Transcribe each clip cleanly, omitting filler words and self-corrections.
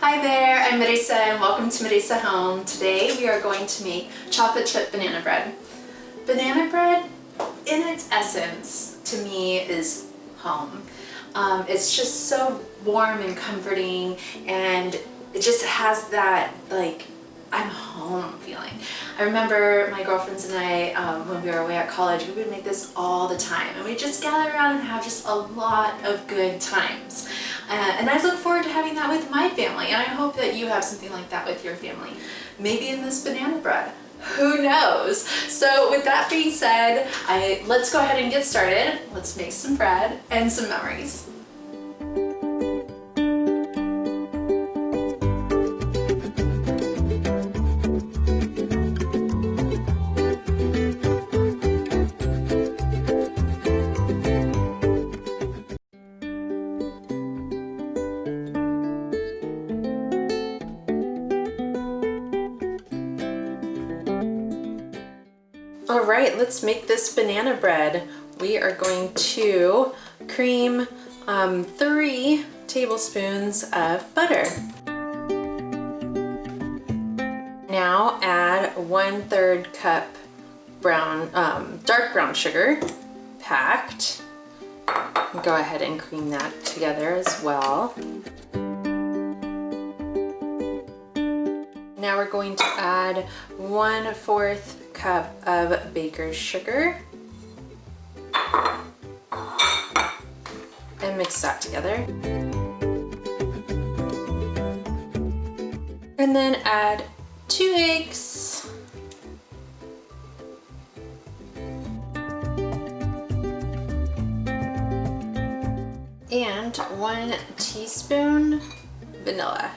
Hi there, I'm Marisa and welcome to Marisa Home. Today we are going to make chocolate chip banana bread. Banana bread, in its essence, to me is home. It's just so warm and comforting, and it just has that like I'm home feeling. I remember my girlfriends and I, when we were away at college, we would make this all the time, and we'd just gather around and have just a lot of good times. And I look forward to having that with my family, and I hope that you have something like that with your family. Maybe in this banana bread. Who knows? So with that being said, let's go ahead and get started. Let's make some bread and some memories. All right, let's make this banana bread. We are going to cream 3 tablespoons of butter. Now add 1/3 cup dark brown sugar, packed. Go ahead and cream that together as well. Now we're going to add 1/4 cup of baker's sugar and mix that together. And then add 2 eggs. And 1 teaspoon vanilla.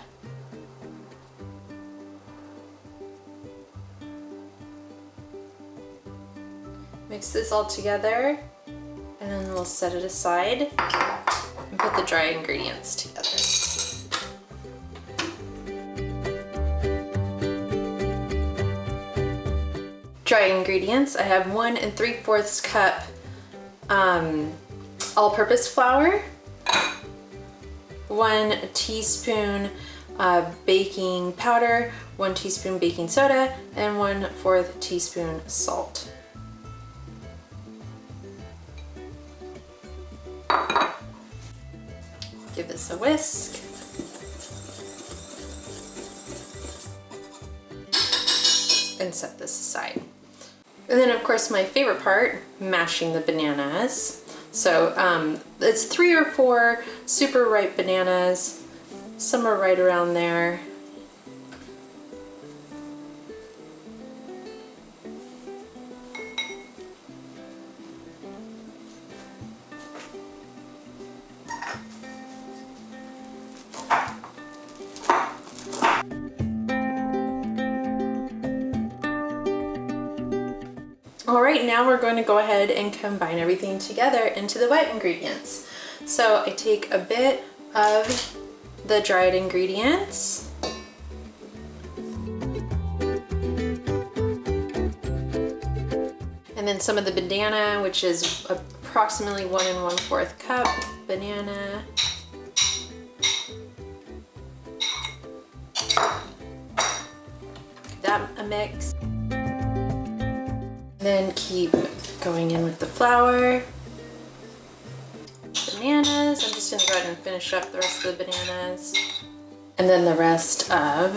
Mix this all together, and then we'll set it aside and put the dry ingredients together. Dry ingredients, I have 1 3/4 cup all-purpose flour, 1 teaspoon baking powder, 1 teaspoon baking soda, and 1/4 teaspoon salt. Give this a whisk. And set this aside. And then of course my favorite part, mashing the bananas. So it's 3 or 4 super ripe bananas. Some are right around there. All right, now we're going to go ahead and combine everything together into the wet ingredients. So I take a bit of the dried ingredients, and then some of the banana, which is approximately 1 1/4 cup banana. Give that a mix. Then keep going in with the flour, bananas. I'm just gonna go ahead and finish up the rest of the bananas. And then the rest of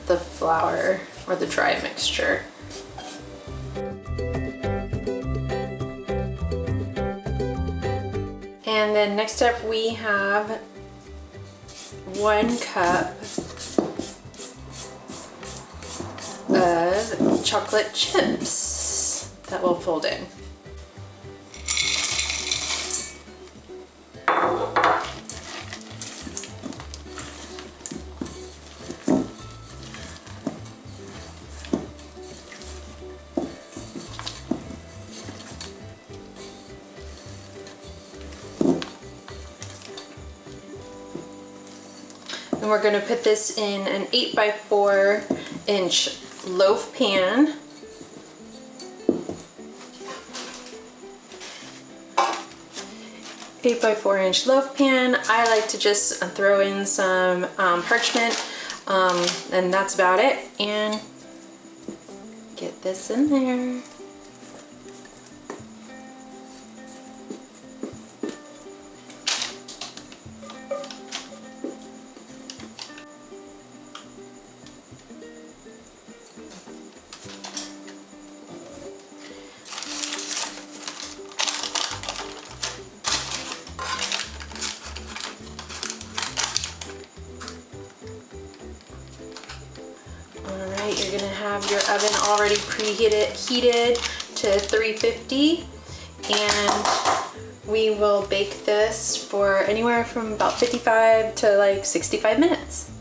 the flour or the dry mixture. And then next up we have 1 cup of chocolate chips that will fold in. And we're going to put this in an 8 by 4 inch loaf pan. 8x4-inch loaf pan. I like to just throw in some parchment, and that's about it. And get this in there. Alright, you're gonna have your oven already heated to 350, and we will bake this for anywhere from about 55 to like 65 minutes.